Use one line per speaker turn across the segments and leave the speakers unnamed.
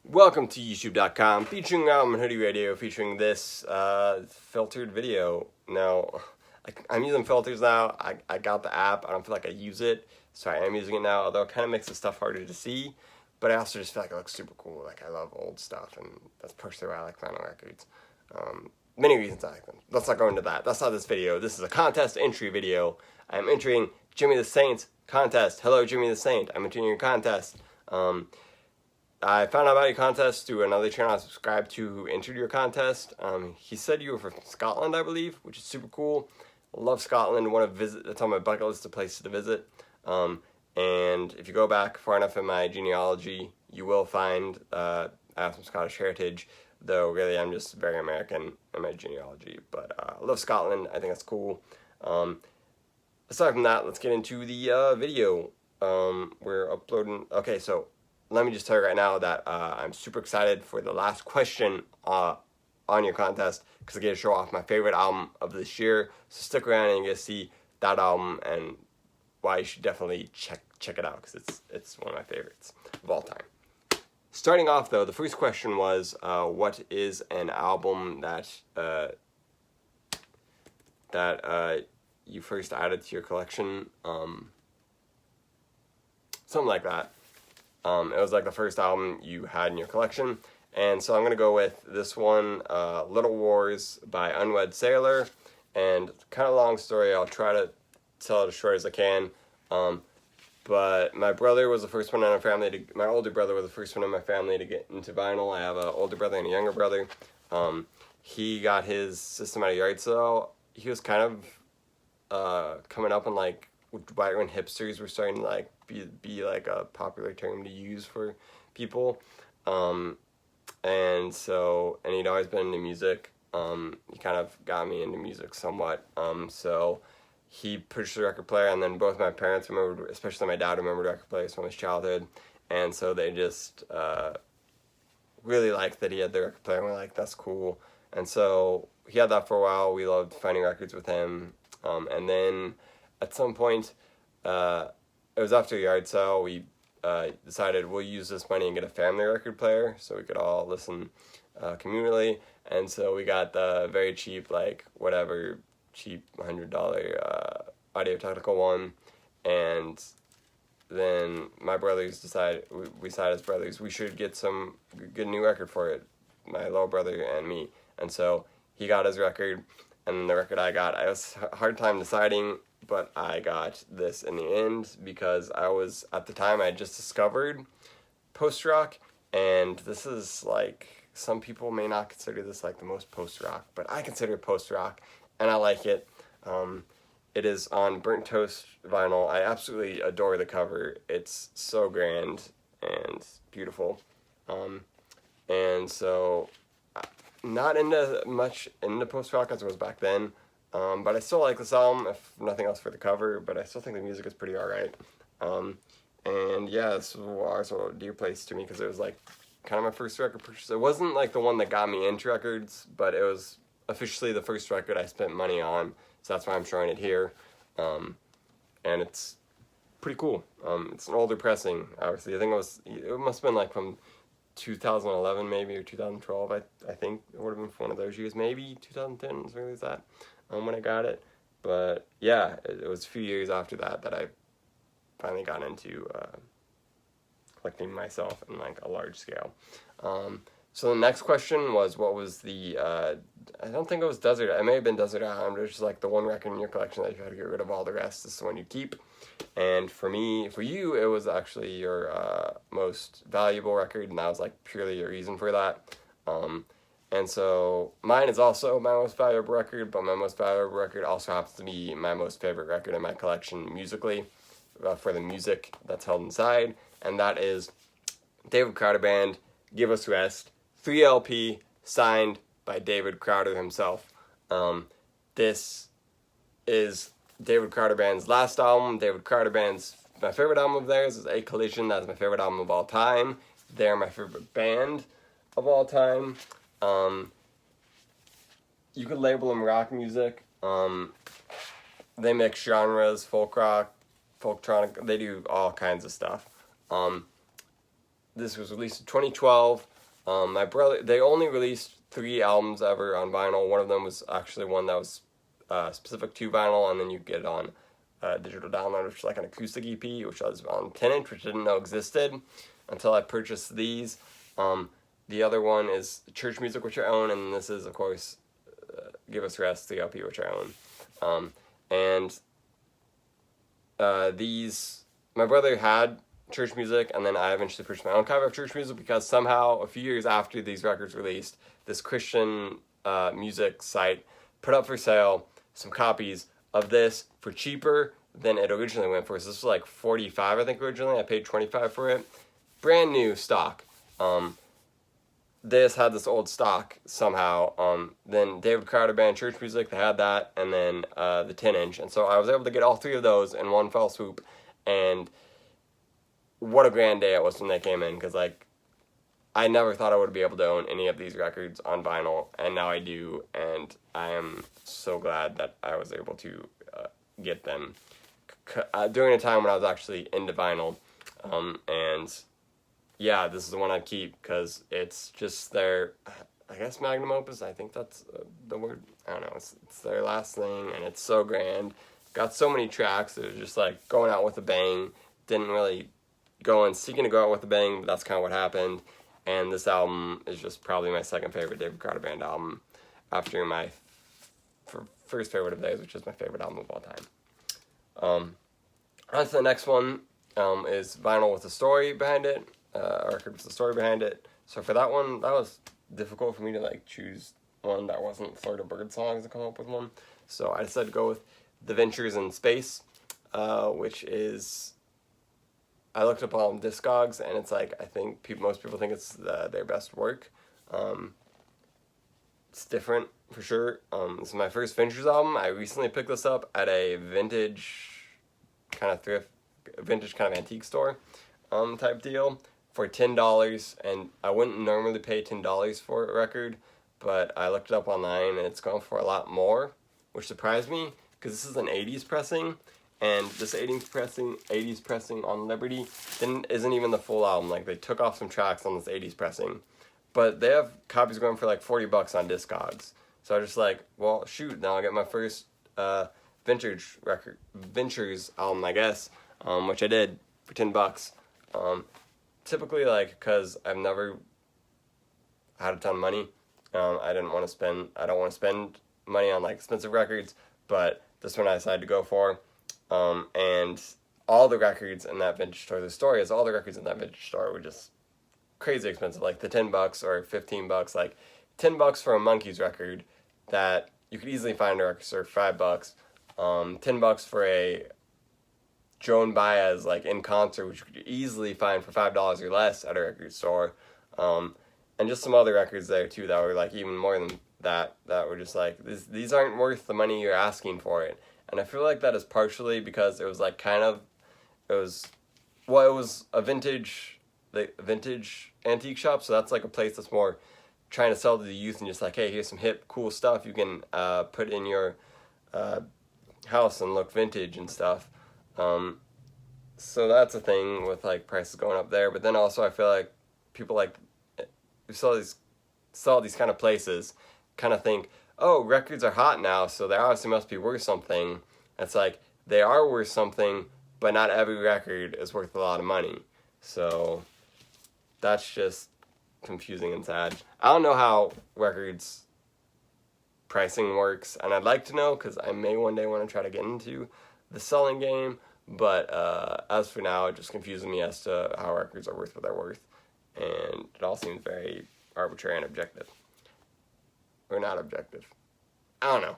Welcome to YouTube.com, featuring Album Hoodie Radio, featuring this filtered video. Now, I'm using filters now. I got the app. I don't feel like I use it, so I am using it now, although it kind of makes the stuff harder to see. But I also just feel like it looks super cool. Like, I love old stuff, and that's partially why I like vinyl records. Many reasons I like them. Let's not go into that. That's not this video. This is a contest entry video. I'm entering Jimmy the Saint's contest. Hello, Jimmy the Saint. I'm entering your contest. I found out about your contest through another channel I subscribed to who entered your contest. He said you were from Scotland, I believe, which is super cool. I love Scotland. Want to visit. That's on my bucket list of places to visit. And if you go back far enough in my genealogy, you will find I have some Scottish heritage, though really I'm just very American in my genealogy. But I love Scotland. I think that's cool. Aside from that, let's get into the video. We're uploading. Okay, so let me just tell you right now that I'm super excited for the last question on your contest, because I get to show off my favorite album of this year. So stick around and you get to see that album and why you should definitely check it out, because it's one of my favorites of all time. Starting off though, the first question was, what is an album that you first added to your collection? Something like that. It was like the first album you had in your collection. And so I'm going to go with this one, Little Wars by Unwed Sailor. And kind of long story, I'll try to tell it as short as I can. But my brother was the first one in our family my older brother was the first one in my family to get into vinyl. I have an older brother and a younger brother. He got his system at a yard sale. He was kind of coming up in like right when hipsters were starting to like be like a popular term to use for people. And he'd always been into music. He kind of got me into music somewhat. So he purchased a record player, and then both my parents remembered, especially my dad remembered record players from his childhood. And so they just really liked that he had the record player, and we're like, that's cool. And so he had that for a while. We loved finding records with him. And then at some point, it was after a yard sale, we decided we'll use this money and get a family record player so we could all listen communally. And so we got the very cheap, like whatever, cheap $100 Audio-Technica one. And then my brothers decided, we decided as brothers, we should get some good new record for it, my little brother and me. And so he got his record, and the record I got, I was a hard time deciding, but I got this in the end because I was, at the time, I had just discovered post-rock, and this is like, some people may not consider this like the most post-rock, but I consider it post-rock, and I like it. It is on Burnt Toast vinyl. I absolutely adore the cover. It's so grand and beautiful. And so, not much into post-rock as it was back then. But I still like this album, if nothing else for the cover, but I still think the music is pretty alright. And yeah, this was also a dear place to me because it was like kind of my first record purchase. It wasn't like the one that got me into records, but it was officially the first record I spent money on, so that's why I'm showing it here. And it's pretty cool. It's an older pressing, obviously. I think it must have been like from 2011 maybe, or 2012, I think. It would have been from one of those years, maybe 2010, as early as that. When I got it. But yeah, it was a few years after that I finally got into collecting myself in like a large scale. So the next question was, what was the I don't think it was Desert. It may have been Desert Island, which is like the one record in your collection that you had to get rid of all the rest. This is the one you keep. And for you, it was actually your most valuable record, and that was like purely your reason for that. And so mine is also my most valuable record, but my most valuable record also happens to be my most favorite record in my collection musically, for the music that's held inside, and that is David Crowder Band, Give Us Rest, 3LP, signed by David Crowder himself. This is David Crowder Band's last album. David Crowder Band's, my favorite album of theirs is A Collision. That's my favorite album of all time. They're my favorite band of all time. You could label them rock music. They mix genres, folk rock, folktronic. They do all kinds of stuff. This was released in 2012. They only released 3 albums ever on vinyl. One of them was actually one that was specific to vinyl, and then you get it on digital download, which is like an acoustic EP, which was on 10-inch, which I didn't know existed until I purchased these. The other one is Church Music, which I own, and this is, of course, Give Us Rest, the LP, which I own. My brother had Church Music, and then I eventually purchased my own copy of Church Music because somehow, a few years after these records released, this Christian music site put up for sale some copies of this for cheaper than it originally went for. So this was like $45, I think, originally. I paid $25 for it. Brand new stock. They just had this old stock somehow. Then David Crowder Band, Church Music, they had that, and then the 10-inch. And so I was able to get all 3 of those in one fell swoop. And what a grand day it was when they came in, because like I never thought I would be able to own any of these records on vinyl, and now I do, and I am so glad that I was able to get them during a time when I was actually into vinyl. And yeah, this is the one I'd keep because it's just their, I guess, magnum opus. I think that's the word. I don't know. It's their last thing, and it's so grand. Got so many tracks. It was just like going out with a bang. Didn't really go and seeking to go out with a bang, but that's kind of what happened. And this album is just probably my second favorite David Crowder Band album after my first favorite of theirs, which is my favorite album of all time. On to the next one is vinyl with a story behind it, a record with a story behind it. So for that one, that was difficult for me to like choose one that wasn't Florida Birdsongs to come up with one. So I decided to go with The Ventures in Space, which is, I looked up on Discogs, and it's like, I think most people think it's their best work. It's different, for sure. This is my first Ventures album. I recently picked this up at a vintage kind of antique store type deal for $10, and I wouldn't normally pay $10 for a record, but I looked it up online, and it's gone for a lot more, which surprised me, because this is an 80s pressing, and this 80s pressing on Liberty isn't even the full album. Like, they took off some tracks on this 80s pressing, but they have copies going for like $40 on Discogs. So I was just like, well, shoot, now I'll get my first Ventures album, I guess, which I did for $10. Typically, like, because I've never had a ton of money, I don't want to spend money on like expensive records, but this one I decided to go for. And all the records in that vintage store, the story is all the records in that vintage store were just crazy expensive, like the $10 or $15, like $10 for a Monkees record that you could easily find at a record store for $5, $10 for a Joan Baez like in concert, which you could easily find for $5 or less at a record store, and just some other records there too that were like even more than that were just like, these aren't worth the money you're asking for it. And I feel like that is partially because it was like it was a vintage antique shop, so that's like a place that's more trying to sell to the youth and just like, hey, here's some hip, cool stuff you can put in your house and look vintage and stuff. So that's a thing with like prices going up there. But then also I feel like people like who sell these kind of places kind of think, oh, records are hot now, so they obviously must be worth something. It's like, they are worth something, but not every record is worth a lot of money. So that's just confusing and sad. I don't know how records pricing works, and I'd like to know, because I may one day want to try to get into the selling game, but as for now, it just confuses me as to how records are worth what they're worth, and it all seems very arbitrary and objective. Or not objective. I don't know.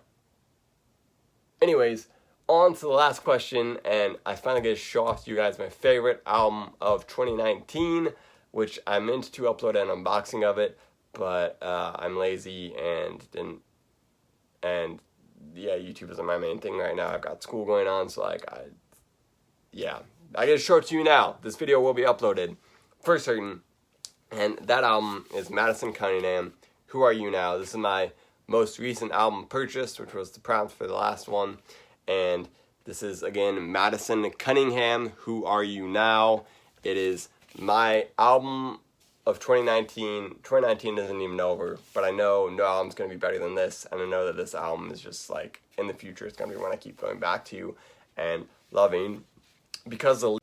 Anyways, on to the last question, and I finally get to show off to you guys my favorite album of 2019, which I meant to upload an unboxing of it, but I'm lazy and YouTube isn't my main thing right now. I've got school going on, so like, I get to show it to you now. This video will be uploaded for certain, and that album is Madison Cunningham, Who Are You Now? This is my most recent album purchase, which was the prompt for the last one. And this is, again, Madison Cunningham, Who Are You Now? It is my album of 2019. 2019 isn't even over, but I know no album's going to be better than this, and I know that this album is just like, in the future, it's going to be one I keep going back to and loving, because the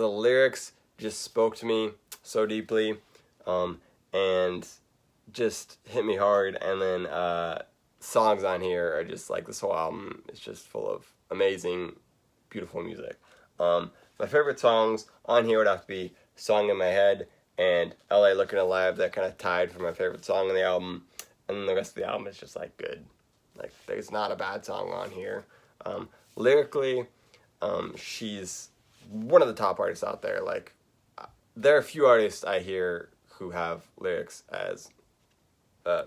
lyrics just spoke to me so deeply, and just hit me hard, and then songs on here are just like, this whole album is just full of amazing, beautiful music. My favorite songs on here would have to be Song in My Head and LA Looking Alive. That kind of tied for my favorite song on the album, and then the rest of the album is just like good. Like, there's not a bad song on here. Lyrically, she's one of the top artists out there. Like, there are a few artists I hear who have lyrics as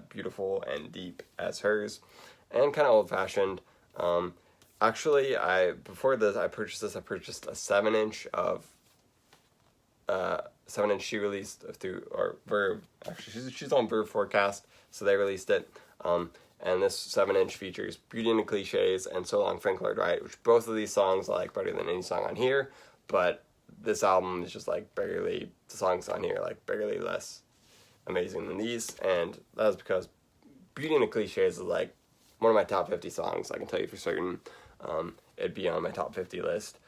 beautiful and deep as hers, and kind of old-fashioned. Actually, before this, I purchased a 7-inch of 7-inch she released through, or Verve. Actually, she's on Verve Forecast, so they released it. And this 7-inch features Beauty and the Cliches and So Long Frank Lloyd Wright, which both of these songs I like better than any song on here, but this album is just like barely, the songs on here like barely less amazing than these, and that is because Beauty and the Cliches is like one of my top 50 songs, I can tell you for certain. It'd be on my top 50 list.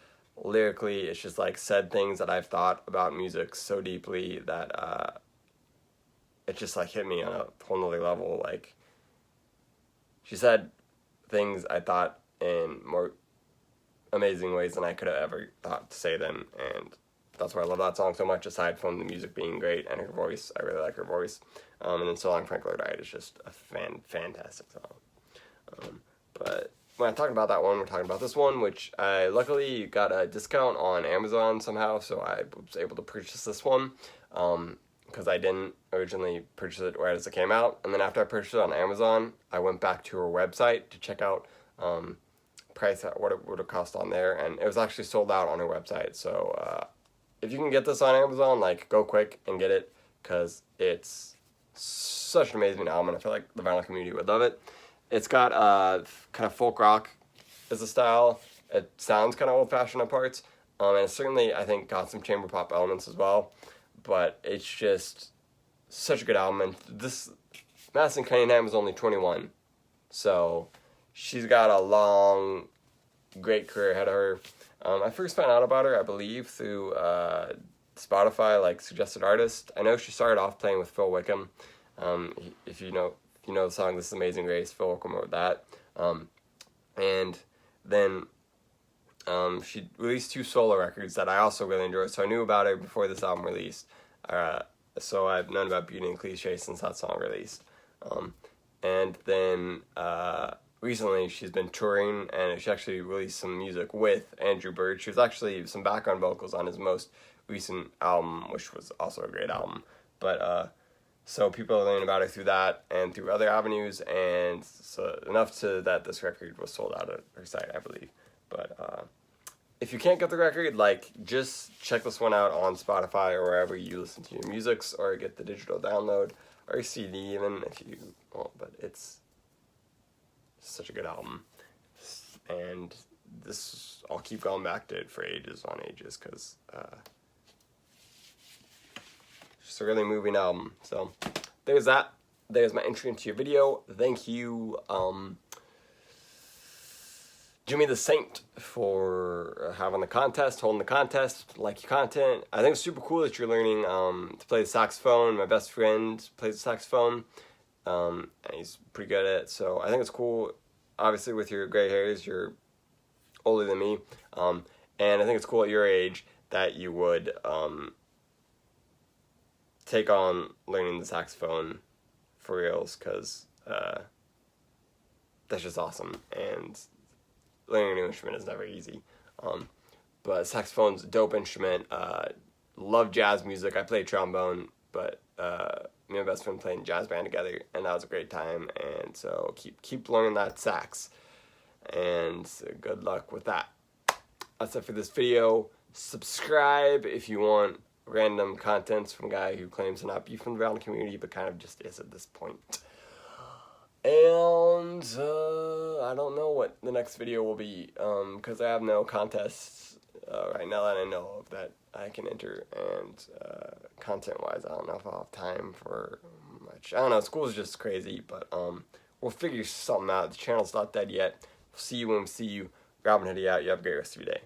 Lyrically, it's just like said things that I've thought about music so deeply that it just like hit me on a whole nother level. Like, she said things I thought in more amazing ways than I could have ever thought to say them, and that's why I love that song so much, aside from the music being great and her voice. I really like her voice. And then So Long Frank Lloyd Wright is just a fantastic song. But when I'm talking about that one, we're talking about this one, which I luckily got a discount on Amazon somehow, so I was able to purchase this one, because I didn't originally purchase it right as it came out. And then after I purchased it on Amazon, I went back to her website to check out price, what it would have cost on there, and it was actually sold out on her website. So if you can get this on Amazon, like, go quick and get it, because it's such an amazing album, and I feel like the vinyl community would love it. It's got kind of folk rock as a style. It sounds kind of old-fashioned at parts, and it's certainly, I think, got some chamber pop elements as well, but it's just such a good album. And this, Madison Cunningham is only 21, so she's got a long, great career ahead of her. I first found out about her, I believe, through Spotify, like, suggested artist. I know she started off playing with Phil Wickham. If you know the song This Is Amazing Grace, Phil Wickham wrote that. And then she released 2 solo records that I also really enjoyed, so I knew about her before this album released. So I've known about Beauty and Cliché since that song released. And then recently she's been touring, and she actually released some music with Andrew Bird. She was actually some background vocals on his most recent album, which was also a great album. But so people are learning about her through that and through other avenues, and so enough to that this record was sold out at her site, I believe. But if you can't get the record, like, just check this one out on Spotify or wherever you listen to your musics, or get the digital download, or a CD even if you want. But it's such a good album, and this, I'll keep going back to it for ages on ages, because it's a really moving album. So there's that. There's my entry into your video. Thank you, Jimmy the Saint, for having the contest, holding the contest. Like your content. I think it's super cool that you're learning to play the saxophone. My best friend plays the saxophone, and he's pretty good at it. So I think it's cool. Obviously, with your gray hairs, you're older than me, and I think it's cool at your age that you would take on learning the saxophone for reals, because that's just awesome, and learning a new instrument is never easy. But saxophone's a dope instrument. Love jazz music. I play trombone, but me and my best friend played in jazz band together, and that was a great time. And so keep learning that sax, and good luck with that. That's it for this video. Subscribe if you want random contents from a guy who claims to not be from the Robin Hood community, but kind of just is at this point. And I don't know what the next video will be, because I have no contests right now that I know of that I can enter, and content-wise, I don't know if I'll have time for much. I don't know, school's just crazy, but we'll figure something out. The channel's not dead yet. We'll see you when we see you. Robin Hoodie out. You have a great rest of your day.